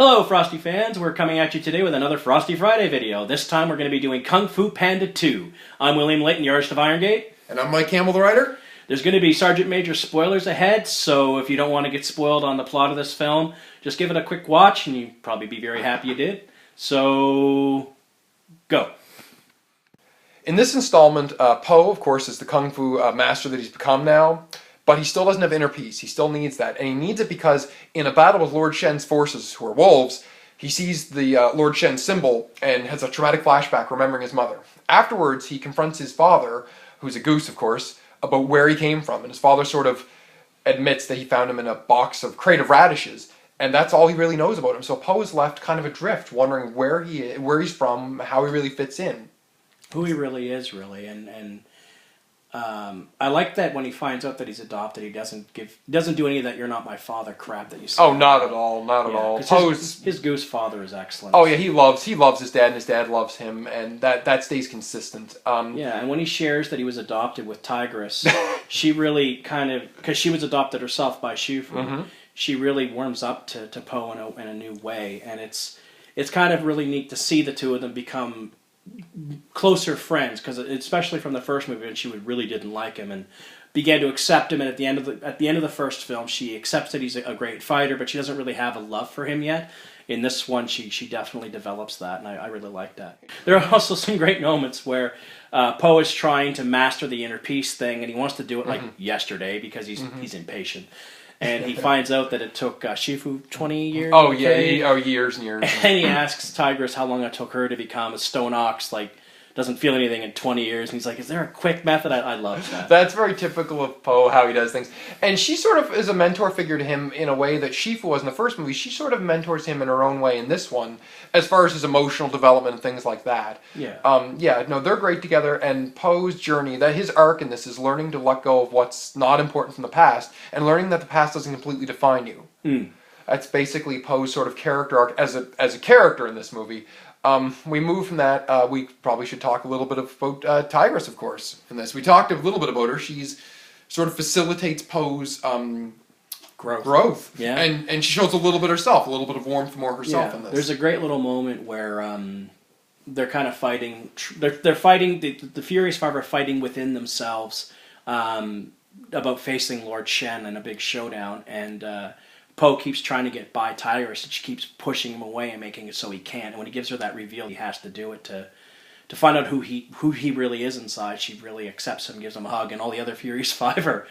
Hello Frosty fans, we're coming at you today with another Frosty Friday video. This time we're going to be doing Kung Fu Panda 2. I'm William Layton, the artist of IronGate. And I'm Mike Campbell, the writer. There's going to be Sergeant Major spoilers ahead, so if you don't want to get spoiled on the plot of this film, just give it a quick watch and you'll probably be very happy you did. So, go. In this installment, Po, of course, is the Kung Fu master that he's become now, but he still doesn't have inner peace. He still needs that, and he needs it because in a battle with Lord Shen's forces, who are wolves, he sees the Lord Shen symbol and has a traumatic flashback remembering his mother. Afterwards, he confronts his father, who's a goose, of course, about where he came from, and his father sort of admits that he found him in a crate of radishes, and that's all he really knows about him. So Po is left kind of adrift, wondering where he's from, how he really fits in. Who he really is, really, and I like that when he finds out that he's adopted, he doesn't do any of that "you're not my father" crap that you see. Oh, not at all, not at all. His goose father is excellent. Oh yeah, he loves his dad, and his dad loves him, and that stays consistent. Yeah, and when he shares that he was adopted with Tigress, she really because she was adopted herself by Shifu, she really warms up to Po in a new way, and it's kind of really neat to see the two of them become closer friends, because especially from the first movie when she really didn't like him and began to accept him, and at the end of the first film she accepts that he's a great fighter, but she doesn't really have a love for him yet. In this one she definitely develops that, and I really like that. There are also some great moments where Po is trying to master the inner peace thing, and he wants to do it like yesterday because he's impatient. And he finds out that it took Shifu 20 years. Oh yeah, years and years. And he asks Tigress how long it took her to become a stone ox, like doesn't feel anything in 20 years. And he's like, is there a quick method? I love that. That's very typical of Po, how he does things. And she sort of is a mentor figure to him in a way that Shifu was in the first movie. She sort of mentors him in her own way in this one, as far as his emotional development and things like that. Yeah. No, they're great together, and Po's journey, that his arc in this is learning to let go of what's not important from the past, and learning that the past doesn't completely define you. That's basically Po's sort of character arc as a character in this movie. We move from that. We probably should talk a little bit about Tigress, of course, in this. We talked a little bit about her. She's sort of facilitates Po's growth. Yeah. And she shows a little bit herself, a little bit of warmth more herself in this. There's a great little moment where they're kind of fighting. They're fighting. The Furious Five are fighting within themselves about facing Lord Shen in a big showdown, and Po keeps trying to get by Tigress, and she keeps pushing him away and making it so he can't. And when he gives her that reveal, he has to do it to find out who he really is inside. She really accepts him, gives him a hug, and all the other Furious Five are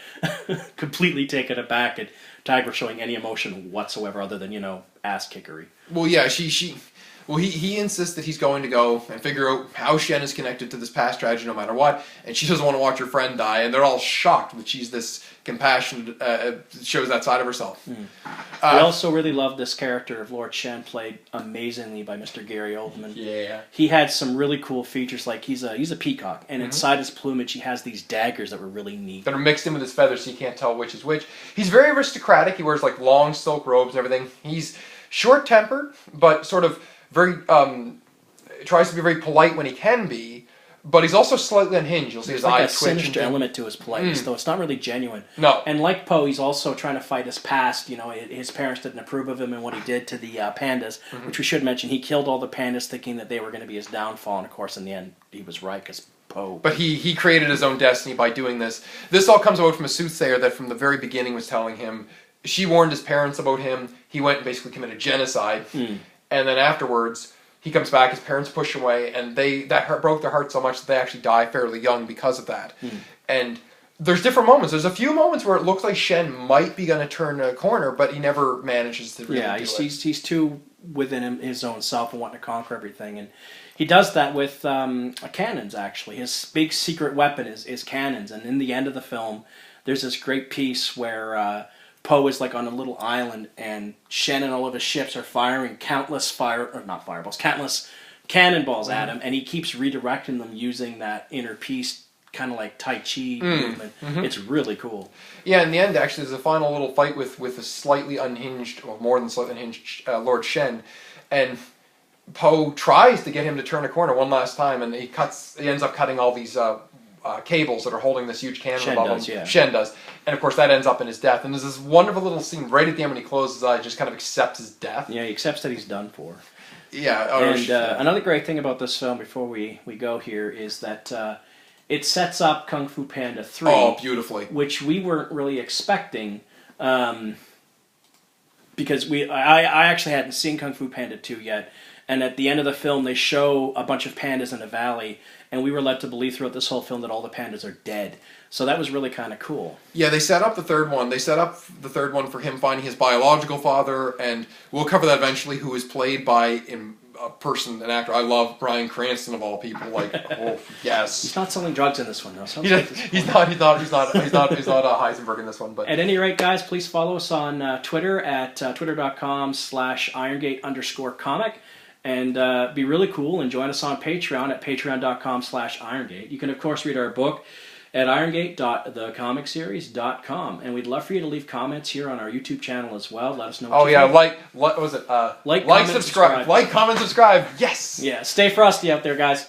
completely taken aback at Tigress showing any emotion whatsoever other than, ass kickery. Well, yeah, he insists that he's going to go and figure out how Shen is connected to this past tragedy no matter what, and she doesn't want to watch her friend die, and they're all shocked that she's this compassionate, shows that side of herself. I also really love this character of Lord Shen, played amazingly by Mr. Gary Oldman. Yeah. He had some really cool features, like he's a peacock, and inside his plumage he has these daggers that were really neat. That are mixed in with his feathers so you can't tell which is which. He's very aristocratic. He wears like long silk robes and everything. He's short-tempered, but sort of very, tries to be very polite when he can be, but he's also slightly unhinged. You'll see his eyes twitch. There's like a sinister element to his politeness, though it's not really genuine. No. And like Po, he's also trying to fight his past. His parents didn't approve of him and what he did to the pandas, which we should mention. He killed all the pandas thinking that they were going to be his downfall, and of course in the end he was right, because Po. But he created his own destiny by doing this. This all comes about from a soothsayer that from the very beginning was telling him, she warned his parents about him, he went and basically committed genocide, and then afterwards he comes back, his parents push him away, and that broke their heart so much that they actually die fairly young because of that. And there's different moments. There's a few moments where it looks like Shen might be going to turn a corner, but he never manages to really do it. He's too within his own self and wanting to conquer everything, and he does that with cannons, actually. His big secret weapon is cannons, and in the end of the film, there's this great piece where Po is like on a little island, and Shen and all of his ships are firing countless cannonballs at him, and he keeps redirecting them using that inner peace kind of like Tai Chi movement. It's really cool. Yeah, in the end, actually, there's a final little fight with a slightly unhinged, or more than slightly unhinged, Lord Shen, and Po tries to get him to turn a corner one last time, and he ends up cutting all these cables that are holding this huge cannon Shen above does, him. yeah. Shen does. And, of course, that ends up in his death. And there's this wonderful little scene right at the end when he closes his eyes, just kind of accepts his death. Yeah, he accepts that he's done for. Yeah. And another great thing about this film, before we go here, is that it sets up Kung Fu Panda 3. Oh, beautifully. Which we weren't really expecting, because I actually hadn't seen Kung Fu Panda 2 yet. And at the end of the film, they show a bunch of pandas in a valley, and we were led to believe throughout this whole film that all the pandas are dead. So that was really kind of cool. Yeah, they set up the third one. They set up the third one for him finding his biological father, and we'll cover that eventually, who is played by an actor. I love Bryan Cranston of all people. Like, oh yes. He's not selling drugs in this one, though. So He's not Heisenberg in this one. But at any rate, guys, please follow us on Twitter at twitter.com/IronGate_comic. And be really cool and join us on Patreon at patreon.com/IronGate. You can, of course, read our book at irongate.thecomicseries.com. And we'd love for you to leave comments here on our YouTube channel as well. Let us know what you think. what was it? Like, comment, subscribe. Like, comment, subscribe. Yes! Yeah, stay frosty out there, guys.